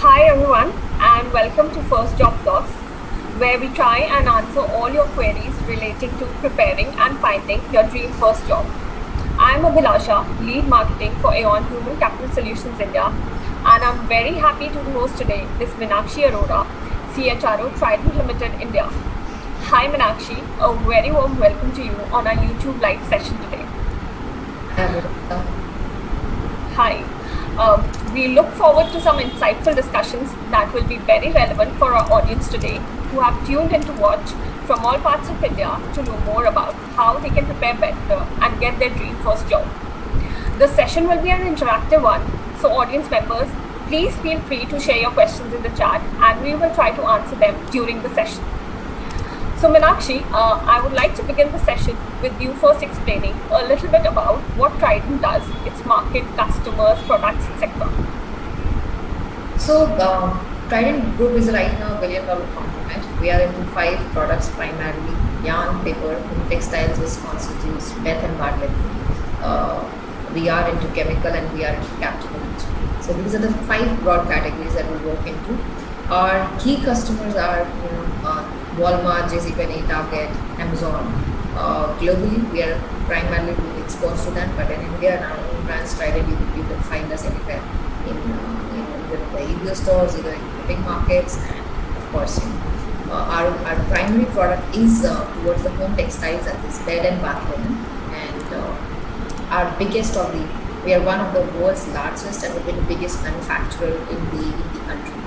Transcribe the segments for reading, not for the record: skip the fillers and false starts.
Hi everyone, and welcome to First Job Talks, where we try and answer all your queries relating to preparing and finding your dream first job. I'm Abhilasha, lead marketing for Aeon Human Capital Solutions India, and I'm very happy to host today Ms. Meenakshi Arora, CHRO Trident Limited India. Hi Meenakshi, a very warm welcome to you on our YouTube live session today. Hi. We look forward to some insightful discussions that will be very relevant for our audience today who have tuned in to watch from all parts of India to know more about how they can prepare better and get their dream first job. The session will be an interactive one, so audience members, please feel free to share your questions in the chat and we will try to answer them during the session. So Meenakshi, I would like to begin the session with you first explaining a little bit about what Trident does, its market, customers, products, etc. So Trident Group is right now a $1 billion conglomerate. We are into 5 products primarily: yarn, paper, textiles, constitutes, Beth and Bartlett. We are into chemical and we are into captive energy. So these are the 5 broad categories that we work into. Our key customers are Walmart, JCPenney, Target, Amazon. Globally, we are primarily doing exports to them, but in India, in our own brands, Trident, you can find us anywhere in either the EBO stores, either in the big markets, and of course, our primary product is towards the home textiles, that is bed and bath linen, and our biggest of the, we are one of the world's largest and the biggest manufacturer in the country.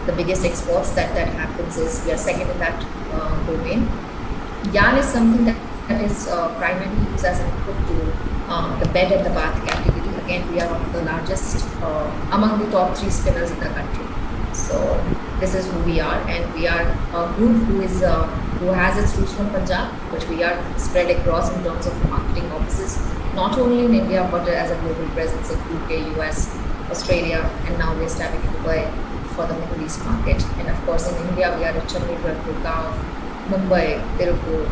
The biggest exports that happens is we are second in that domain. Yarn is something that is primarily used as an input to the bed and the bath category. Again, we are one of the largest among the top 3 spinners in the country. So this is who we are, and we are a group who has its roots from Punjab, but we are spread across in terms of marketing offices, not only in India but as a global presence in UK, US, Australia, and now we're starting in Dubai for the Middle East market. And of course in India we are at Chandigarh, Gurgaon, Mumbai, Tirupur,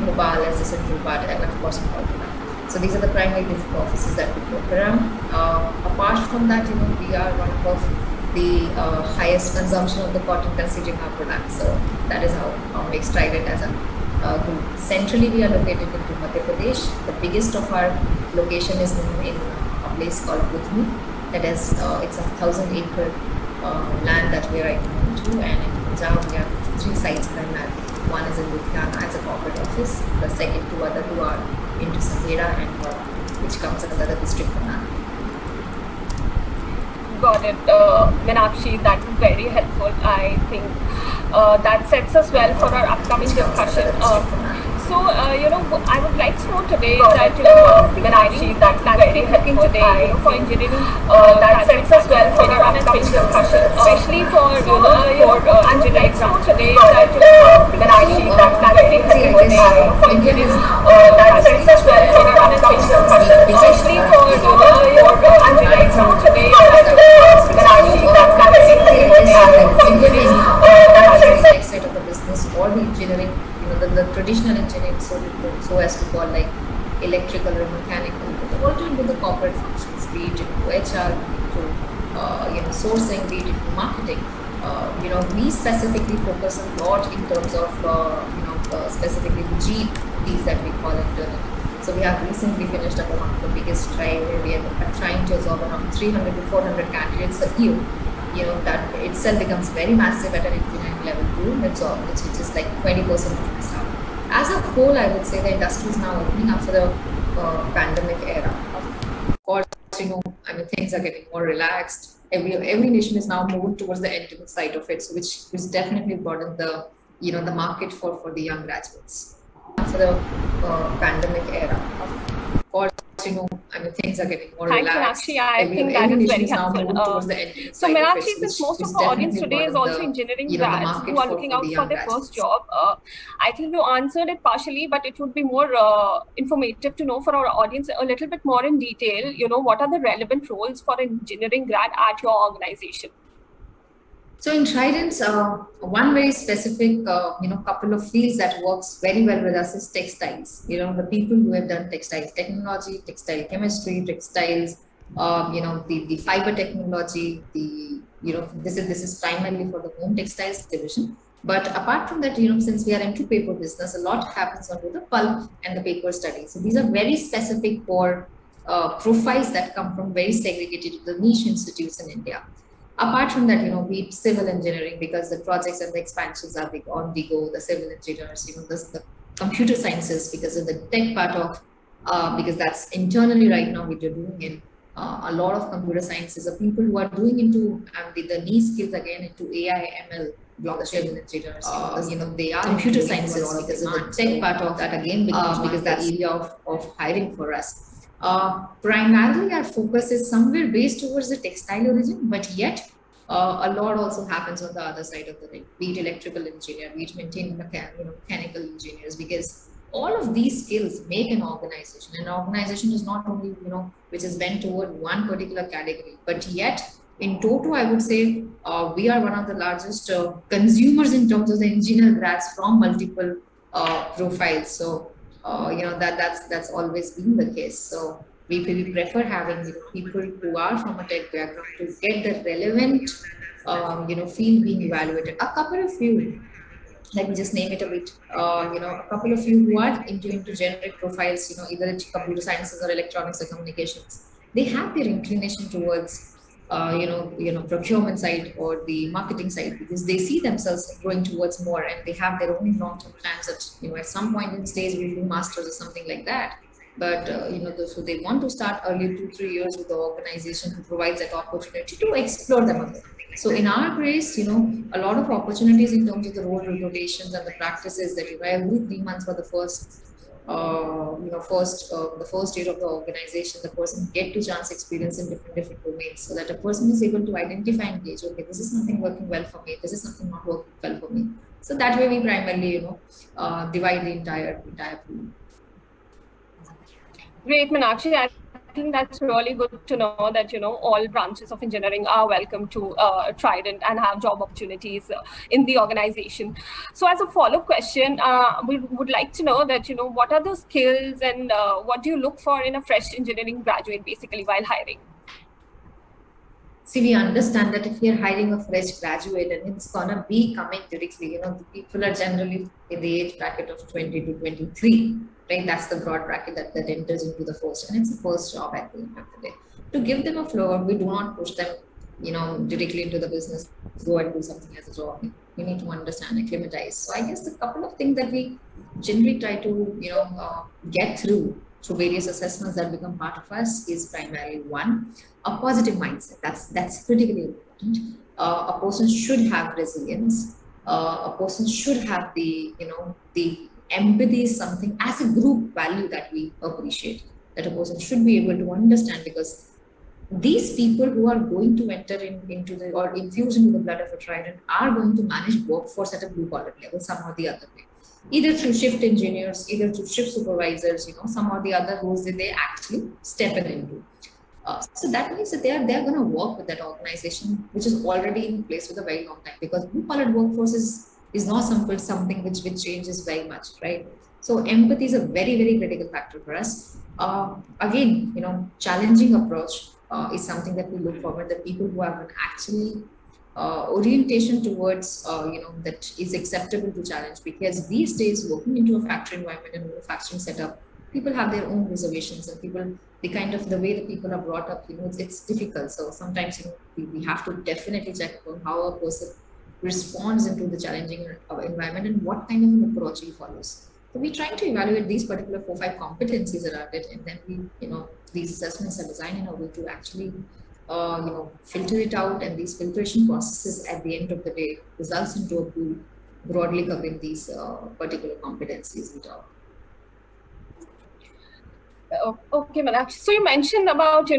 Bhopal as the central part, and of course in Kolkata. So these are the primary different offices that we work around. Apart from that, we are one of the highest consumption of the cotton considering our products. So that is how we extract it as a group. Centrally we are located in Madhya Pradesh. The biggest of our location is in a place called Budni. That is, it's a 1,000-acre land that we are right now into, and in Punjab we have 3 sites primarily. One is in Ludhiana as a corporate office, the second 2 other 2 are into Sandhera and which comes under the district command. Got it, Meenakshi, that is very helpful. I think that sets us well for our upcoming discussion. So, I would like to know today that, Meenakshi, that is very helpful today for engineering. That sets us well for our upcoming discussion, especially for, I would like to know today that, Meenakshi, that is very helpful today for engineering. That sets us well for our upcoming discussion, especially for, I would like to know today that, Meenakshi, that is very helpful today for engineering. That sets us side of the business or the engineering, the traditional engineering, so as to call, like electrical or mechanical, but also into the corporate functions, be it into HR, into sourcing, be it into marketing. We specifically focus a lot in terms of specifically the GPs that we call internally. So we have recently finished up one of the biggest trial where we are trying to absorb around 300 to 400 candidates a year. That itself becomes very massive at an engineering level too, which is like 20% of my staff. As a whole, I would say the industry is now opening up for the pandemic era. Of course, things are getting more relaxed. Every nation is now moving towards the endemic side of it, so which definitely broadened the the market for the young graduates. For the pandemic era, of course, things are getting more relaxed. Thanks, Meenakshi. I think that is very helpful. So, Meenakshi, since most of our audience today is also engineering grads who are looking out for their first job, I think you answered it partially, but it would be more informative to know for our audience a little bit more in detail, what are the relevant roles for an engineering grad at your organization? So in Trident, one very specific, couple of fields that works very well with us is textiles. The people who have done textiles technology, textile chemistry, textiles, the fiber technology, the this is primarily for the home textiles division. But apart from that, since we are into paper business, a lot happens onto the pulp and the paper studies. So these are very specific for profiles that come from very segregated the niche institutes in India. Apart from that, be it civil engineering, because the projects and the expansions are big on the go, the civil engineers, the computer sciences, because of the tech part of, because that's internally right now what you're doing in a lot of computer sciences, the people who are doing into the niche skills again into AI, ML, blockchain engineers, they are computer sciences because of the tech part of that again, because that's the area of hiring for us. Primarily, our focus is somewhere based towards the textile origin, but yet a lot also happens on the other side of the ring, be it electrical engineer, be it mechanical engineers, because all of these skills make an organization. An organization is not only, which is bent toward one particular category, but yet in total, I would say we are one of the largest consumers in terms of the engineer grads from multiple profiles. So, that's always been the case. So we prefer having people who are from a tech background to get the relevant, field being evaluated. A couple of you, let me just name it a bit, a couple of you who are into generic profiles, either into computer sciences or electronics or communications, they have their inclination towards procurement side or the marketing side, because they see themselves going towards more, and they have their own long-term plans that, at some point in stage we'll do masters or something like that. But, so they want to start early 2-3 years with the organization who provides that opportunity to explore them a bit. So in our case, a lot of opportunities in terms of the role rotations and the practices that, every 3 months for the first the first year of the organization, the person get to chance experience in different domains, so that a person is able to identify and gauge, okay, this is something working well for me, this is something not working well for me. So that way we primarily, divide the entire pool. Great, Meenakshi. I think that's really good to know that, all branches of engineering are welcome to Trident and have job opportunities in the organization. So as a follow-up question, we would like to know that, what are the skills and what do you look for in a fresh engineering graduate basically while hiring? See, we understand that if you're hiring a fresh graduate and it's gonna be coming directly, the people are generally in the age bracket of 20 to 23, right? That's the broad bracket that enters into the first, and it's the first job at the end of the day. To give them a floor, we do not push them, directly into the business, go and do something as a job. We need to understand, acclimatize. So I guess the couple of things that we generally try to, get through various assessments that become part of us is primarily one, a positive mindset. That's critically important. A person should have resilience. A person should have the empathy is something as a group value that we appreciate, that a person should be able to understand, because these people who are going to enter into the or infuse into the blood of a Trident are going to manage workforce at a blue collar level some or the other way, either through shift engineers, either through shift supervisors, some or the other roles that they actually step into. So that means that they're going to work with that organization, which is already in place with a very long time, because blue collar workforce is not something which changes very much, right? So empathy is a very, very critical factor for us. Again, challenging approach is something that we look forward, that people who have an actually orientation towards, that is acceptable to challenge, because these days working into a factory environment and manufacturing setup, people have their own reservations, and the way the people are brought up, it's difficult. So sometimes, we have to definitely check on how a person responds into the challenging environment and what kind of an approach he follows. So we're trying to evaluate these particular 4-5 competencies around it, and then these assessments are designed in a way to actually, filter it out, and these filtration processes at the end of the day results into a pool broadly covering these particular competencies we talk. Okay, Meenakshi. So you mentioned about,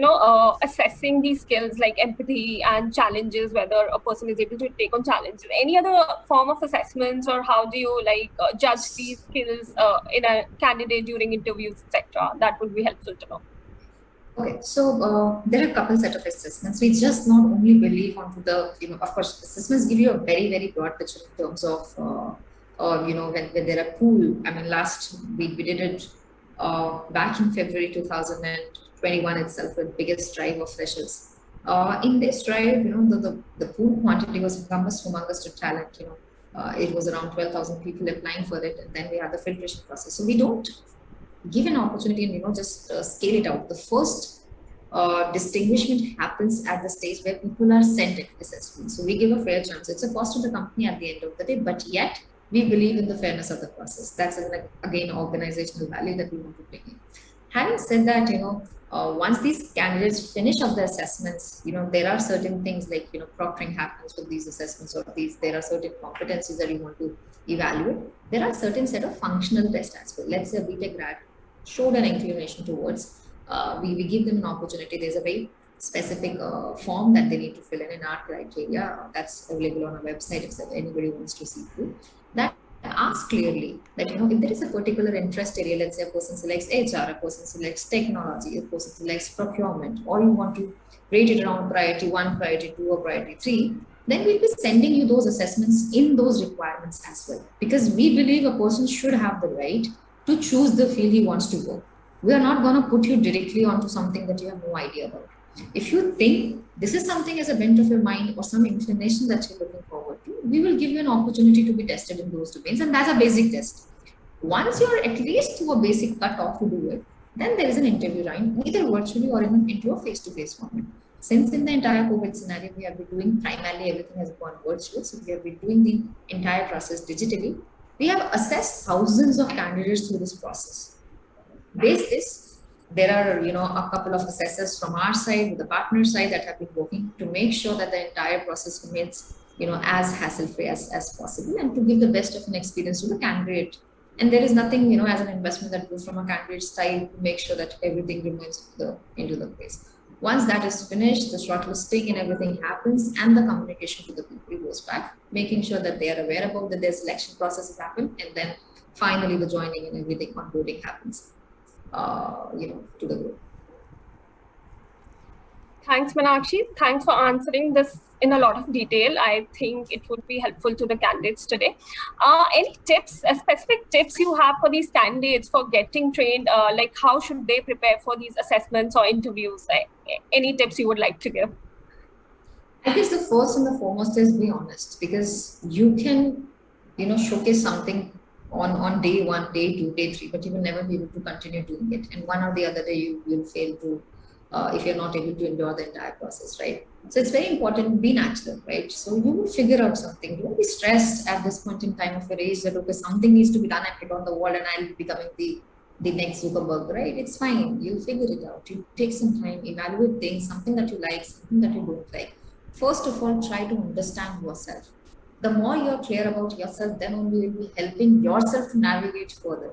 assessing these skills like empathy and challenges, whether a person is able to take on challenges. Any other form of assessments, or how do you judge these skills in a candidate during interviews, etc.? That would be helpful to know. Okay, so there are a couple set of assessments. We just not only believe onto the, of course, assessments give you a very, very broad picture in terms of, when there are pool. I mean, last week we did it back in February 2021 itself, with biggest drive of freshers. In this drive, the pool quantity was humongous to talent. It was around 12,000 people applying for it, and then we had the filtration process. So we don't give an opportunity and just scale it out. The first distinguishment happens at the stage where people are sent assessment. So we give a fair chance. It's a cost to the company at the end of the day, but yet we believe in the fairness of the process. That's again organizational value that we want to bring in. Having said that, once these candidates finish up the assessments, there are certain things like proctoring happens with these assessments, or there are certain competencies that you want to evaluate. There are certain set of functional tests as well. Let's say a BTech grad showed an inclination towards, we give them an opportunity. There's a very specific form that they need to fill in our criteria that's available on our website if anybody wants to see through that. Ask clearly that if there is a particular interest area, let's say a person selects HR, a person selects technology, a person selects procurement, or you want to rate it around priority 1, priority 2, or priority 3, then we'll be sending you those assessments in those requirements as well, because we believe a person should have the right to choose the field he wants to go. We are not going to put you directly onto something that you have no idea about. If you think this is something as a bent of your mind or some inclination that you're looking forward to, we will give you an opportunity to be tested in those domains, and that's a basic test. Once you're at least to a basic cutoff to do it, then there is an interview round, either virtually or even into a face-to-face format. Since in the entire COVID scenario, we have been doing primarily everything has gone virtual, so we have been doing the entire process digitally. We have assessed thousands of candidates through this process. Based this, there are a couple of assessors from our side, the partner side, that have been working to make sure that the entire process remains as hassle-free as possible, and to give the best of an experience to the candidate. And there is nothing as an investment that goes from a candidate side to make sure that everything remains into the place. Once that is finished, the shortlisting and everything happens, and the communication to the people goes back, making sure that they are aware about that their selection process has happened, and then finally the joining and everything onboarding happens. To the group. Thanks, Meenakshi. Thanks for answering this in a lot of detail. I think it would be helpful to the candidates today. Any tips, specific tips you have for these candidates for getting trained? Like how should they prepare for these assessments or interviews? Any tips you would like to give? I guess the first and the foremost is be honest, because you can, showcase something on day 1, day 2, day 3, but you will never be able to continue doing it. And one or the other day you will fail to, if you're not able to endure the entire process, right? So it's very important to be natural, right? So you will figure out something. Don't be stressed at this point in time of your age that, okay, something needs to be done, I put on the wall and I'll be becoming the next Zuckerberg, right? It's fine. You'll figure it out. You take some time, evaluate things, something that you like, something that you don't like. First of all, try to understand yourself. The more you're clear about yourself, then only you'll be helping yourself to navigate further.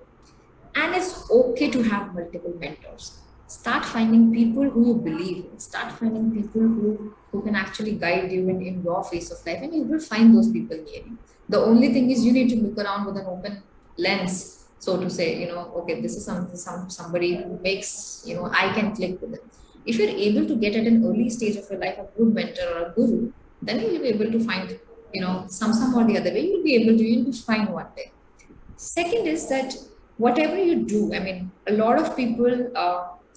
And it's okay to have multiple mentors. Start finding people who you believe in. Start finding people who can actually guide you in your phase of life, and you will find those people near you. The only thing is you need to look around with an open lens, so to say, okay, this is somebody who makes, I can click with them. If you're able to get at an early stage of your life a good mentor or a guru, then you'll be able to find some or the other way, you'll be fine one day. Second is that whatever you do, I mean, a lot of people,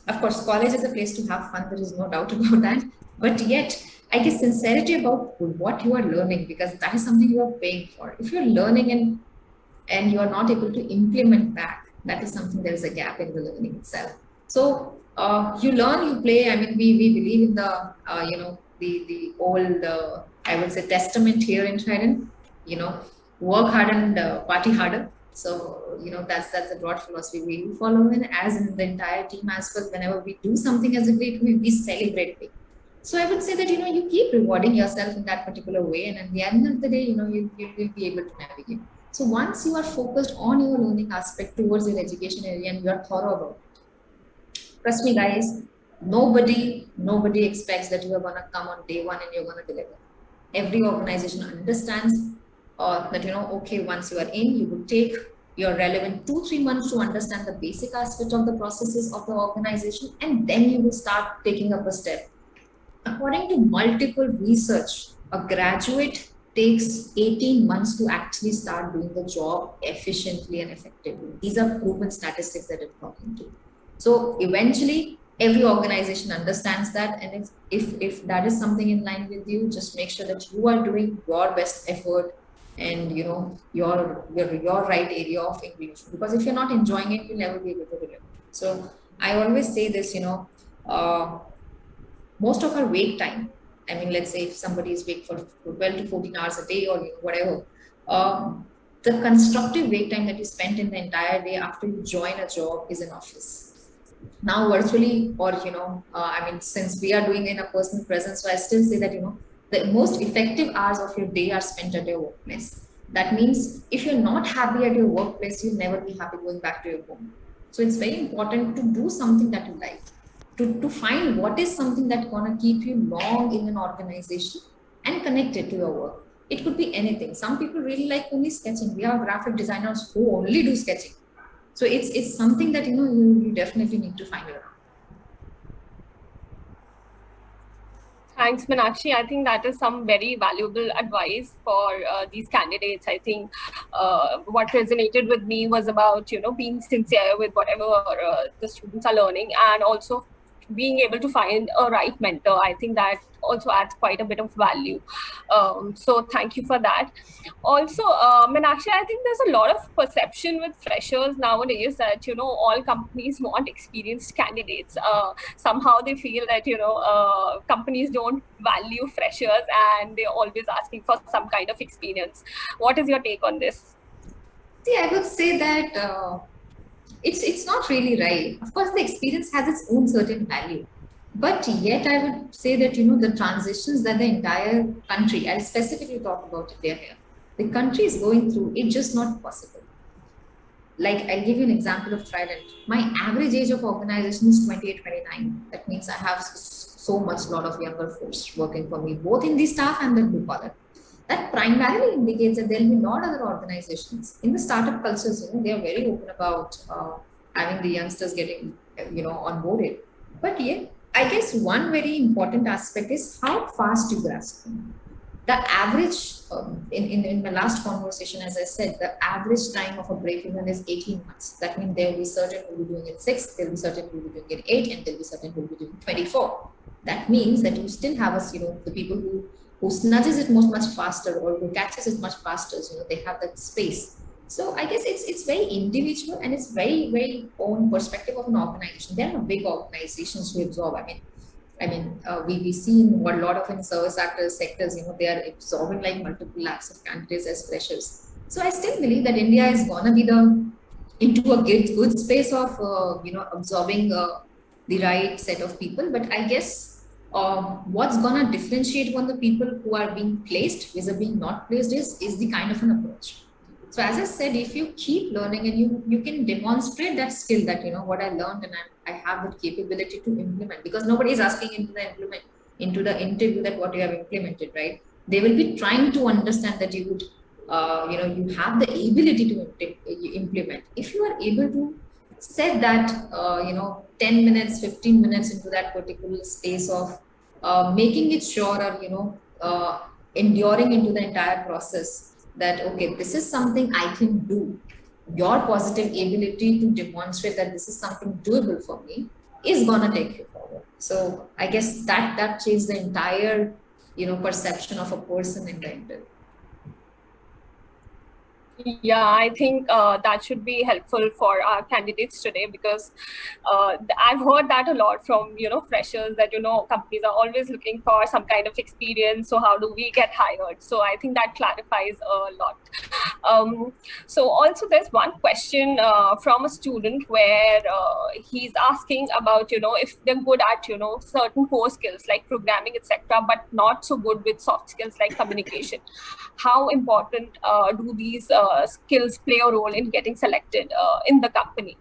of course, college is a place to have fun. There is no doubt about that. But yet, I guess sincerity about what you are learning, because that is something you are paying for. If you're learning and you are not able to implement back, that is something, there is a gap in the learning itself. So you learn, you play. I mean, we believe in the old, I would say, testament here in Trident, work hard and party harder. So, that's a broad philosophy we follow, and as in the entire team as well, whenever we do something as a great way, we celebrate it. So I would say that, you keep rewarding yourself in that particular way, and at the end of the day, you will be able to navigate. So once you are focused on your learning aspect towards your education area and you are thorough about it, trust me guys, nobody expects that you are going to come on day 1 and you're going to deliver. Every organization understands that, okay, once you are in, you will take your relevant 2-3 months to understand the basic aspect of the processes of the organization, and then you will start taking up a step. According to multiple research, a graduate takes 18 months to actually start doing the job efficiently and effectively. These are proven statistics that I'm talking to. So eventually, Every organization understands that, and if that is something in line with you, just make sure that you are doing your best effort and your right area of inclusion, because if you're not enjoying it, you'll never be able to deliver. So I always say this, uh, most of our wake time, I mean, let's say if somebody is wake for 12 to 14 hours a day or whatever, um, the constructive wake time that you spent in the entire day after you join a job is in office. Now virtually, or I mean, since we are doing in a personal presence, so I still say that the most effective hours of your day are spent at your workplace. That means if you're not happy at your workplace, you'll never be happy going back to your home. So it's very important to do something that you like, to find what is something that's gonna keep you long in an organization and connected to your work. It could be anything. Some people really like only sketching. We have graphic designers who only do sketching. So it's something that you definitely need to find out. Thanks, Meenakshi. I think that is some very valuable advice for these candidates. I think what resonated with me was about, being sincere with whatever the students are learning, and also being able to find a right mentor. I think that also adds quite a bit of value. So thank you for that. Also, Meenakshi, I think there's a lot of perception with freshers nowadays that, all companies want experienced candidates. Somehow they feel that, companies don't value freshers and they're always asking for some kind of experience. What is your take on this? See, I would say that it's not really right. Of course, the experience has its own certain value, but yet I would say that the transitions that the entire country, I'll specifically talk about India here, the country is going through, it's just not possible. Like, I'll give you an example of Trident. My average age of organization is 28, 29. That means I have so much lot of younger folks working for me, both in the staff and the blue collar. That primarily indicates that there will be not other organizations in the startup cultures. They are very open about having the youngsters getting onboarded. But yeah, I guess one very important aspect is how fast you grasp them. The average in my last conversation, as I said, the average time of a break even is 18 months. That means there will be certain who will be doing it 6, there will be certain who will be doing it 8, and there will be certain who will be doing 24. That means that you still have us, the people who snudges it much faster, or who catches it much faster. So they have that space. So I guess it's very individual, and it's very own perspective of an organization. There are big organizations who absorb. We see in what a lot of in service actors sectors, they are absorbing like multiple lakhs of candidates as freshers. So I still believe that India is gonna be into a good space of absorbing the right set of people. But I guess what's gonna differentiate from the people who are being placed vis-a-vis not placed is the kind of an approach. So as I said, if you keep learning and you can demonstrate that skill, that what I learned, and I have the capability to implement, because nobody is asking into the interview that what you have implemented, right? They will be trying to understand that you would you have the ability to implement. If you are able to set that 10 minutes, 15 minutes into that particular space of making it sure, or enduring into the entire process, that okay, this is something I can do. Your positive ability to demonstrate that this is something doable for me is gonna take you forward. So I guess that changes the entire perception of a person in the interview. Yeah, I think that should be helpful for our candidates today, because I've heard that a lot from freshers, that companies are always looking for some kind of experience. So how do we get hired? So I think that clarifies a lot. So also there's one question from a student where he's asking about if they're good at certain core skills like programming, etc., but not so good with soft skills like communication. How important do these skills play a role in getting selected in the company?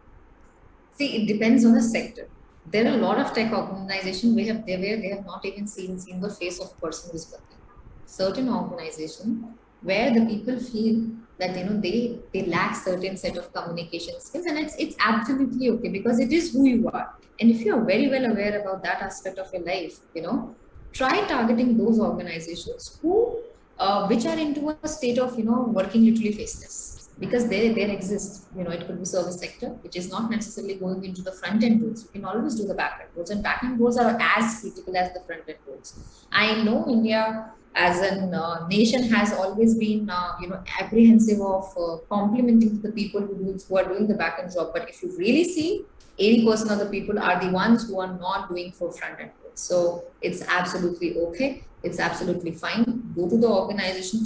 See, it depends on the sector. There are a lot of tech organizations where they have not even seen the face of a person who is working. Certain organizations where the people feel that they lack certain set of communication skills, and it's absolutely okay, because it is who you are. And if you are very well aware about that aspect of your life, try targeting those organizations who which are into a state of working literally faceless, because there exists, it could be service sector, which is not necessarily going into the front end roles. You can always do the back end roles, and back end roles are as critical as the front end roles. I know India as a nation has always been, apprehensive of complimenting the people who are doing the back end job. But if you really see, 80% of the people are the ones who are not doing for front end roles. So it's absolutely okay. It's absolutely fine. Go to the organization,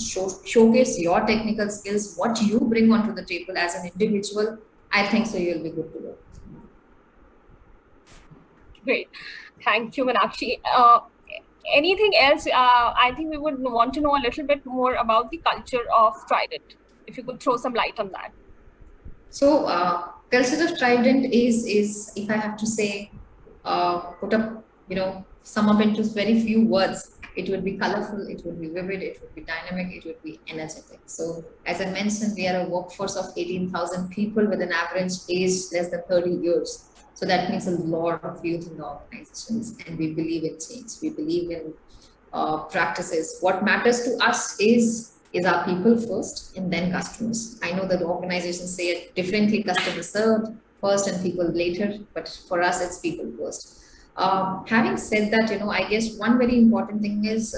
showcase your technical skills, what you bring onto the table as an individual. I think so you'll be good to go. Great. Thank you, Meenakshi. Anything else? I think we would want to know a little bit more about the culture of Trident. If you could throw some light on that. So, culture of Trident is if I have to say, put up, sum up into very few words, it would be colorful, it would be vivid, it would be dynamic, it would be energetic. So, as I mentioned, we are a workforce of 18,000 people with an average age less than 30 years. So that means a lot of youth in the organizations, and we believe in change. We believe in practices. What matters to us is our people first and then customers. I know that organizations say it differently, customer served first and people later, but for us, it's people first. Having said that, I guess one very important thing is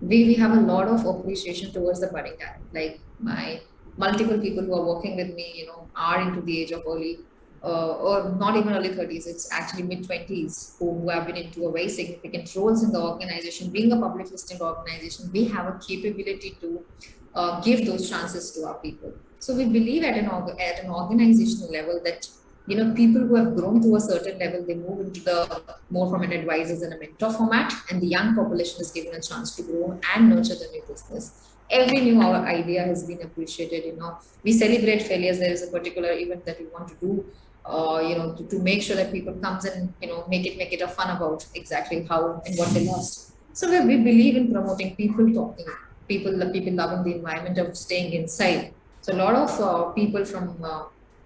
we have a lot of appreciation towards the budding talent. Like my multiple people who are working with me, are into the age of early or not even early 30s, it's actually mid 20s who have been into a very significant roles in the organization. Being a public listed organization, we have a capability to give those chances to our people. So we believe at an organizational level that people who have grown to a certain level, they move into the more from an advisors and a mentor format, and the young population is given a chance to grow and nurture the new business. Every new idea has been appreciated. We celebrate failures. There is a particular event that we want to do, to make sure that people comes and make it a fun about exactly how and what they lost. So we believe in promoting people talking, people loving the environment of staying inside. So a lot of people from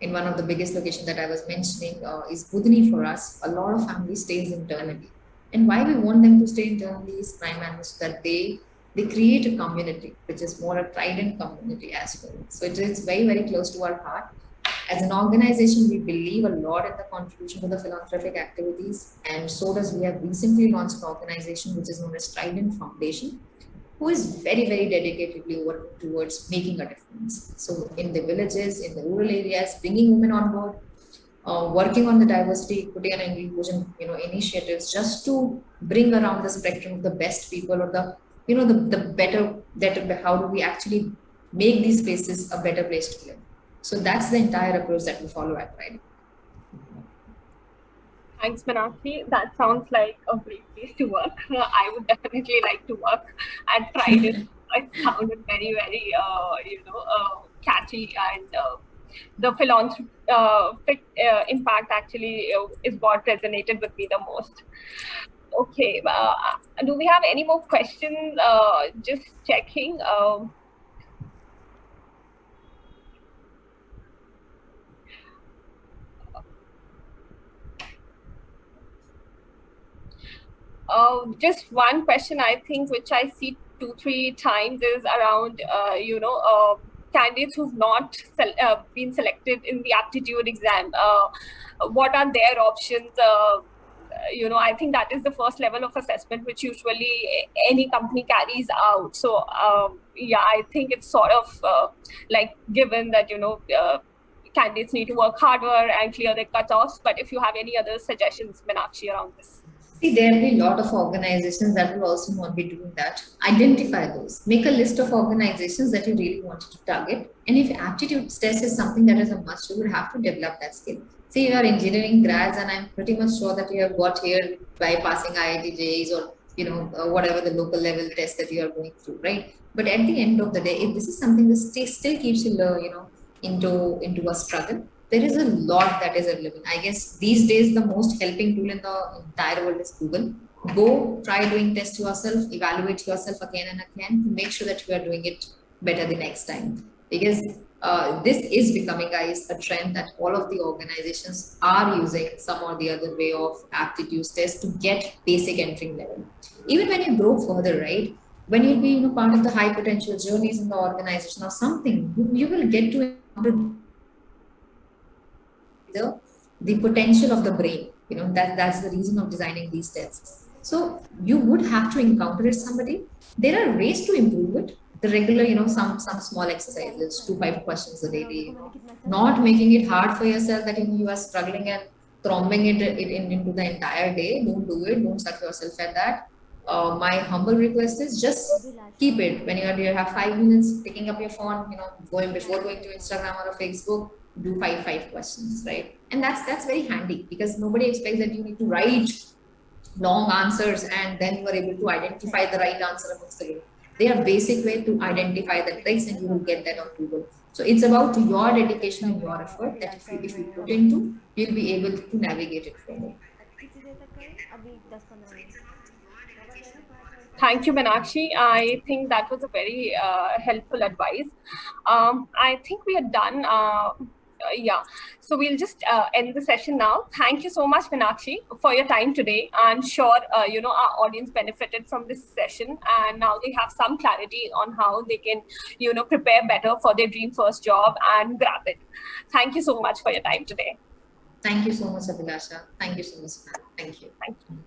in one of the biggest locations that I was mentioning is Budni for us. A lot of families stays internally, and why we want them to stay internally is primarily so that they create a community which is more a Trident community as well. So it is very, very close to our heart. As an organization, we believe a lot in the contribution to the philanthropic activities, and so does we have recently launched an organization which is known as Trident Foundation, who is very, very dedicatedly working towards making a difference. So in the villages, in the rural areas, bringing women on board, working on the diversity, equity, and inclusion, initiatives, just to bring around the spectrum of the best people, or the better, that how do we actually make these places a better place to live. So that's the entire approach that we follow at Trident. Thanks, Meenakshi. That sounds like a great place to work. I would definitely like to work at Trident. It sounded very, very, catchy, and the philanthropic impact actually is what resonated with me the most. Okay, do we have any more questions? Just checking. Just one question, I think, which I see 2-3 times is around, candidates who've not been selected in the aptitude exam. What are their options? I think that is the first level of assessment which usually any company carries out. So, I think it's sort of like given that, candidates need to work harder and clear their cutoffs. But if you have any other suggestions, Meenakshi, around this. See, there will be a lot of organizations that will also not be doing that. Identify those. Make a list of organizations that you really wanted to target. And if aptitude test is something that is a must, you would have to develop that skill. See, you are engineering grads, and I'm pretty much sure that you have got here by passing IIT JEEs or whatever the local level test that you are going through, right? But at the end of the day, if this is something that still keeps you, into a struggle, there is a lot that is available. I guess these days the most helping tool in the entire world is Google. Go try doing tests yourself, evaluate yourself again and again to make sure that you are doing it better the next time. Because this is becoming, guys, a trend that all of the organizations are using some or the other way of aptitude tests to get basic entering level. Even when you grow further, right? when you'll be, part of the high potential journeys in the organization or something, you will get to encounter the potential of the brain. That's the reason of designing these tests. So you would have to encounter it somebody. There are ways to improve it. The regular, some small exercises, 2 5 questions a day, not making it hard for yourself that you are struggling and thrombing into the entire day. Don't do it. Don't suck yourself at that. My humble request is just keep it when you have 5 minutes picking up your phone, going before going to Instagram or Facebook, do five questions, right? And that's very handy because nobody expects that you need to write long answers and then you are able to identify the right answer amongst the group. They are basic way to identify the tricks and you will get that on Google. So it's about your dedication and your effort that if you put into, you'll be able to navigate it further. Thank you, Meenakshi. I think that was a very helpful advice. I think we are done. Yeah, so we'll just end the session now. Thank you so much, Meenakshi, for your time today. I'm sure our audience benefited from this session, and now they have some clarity on how they can prepare better for their dream first job and grab it. Thank you so much for your time today. Thank you so much, Abhilasha. Thank you so much, ma'am. Thank you. Thank you.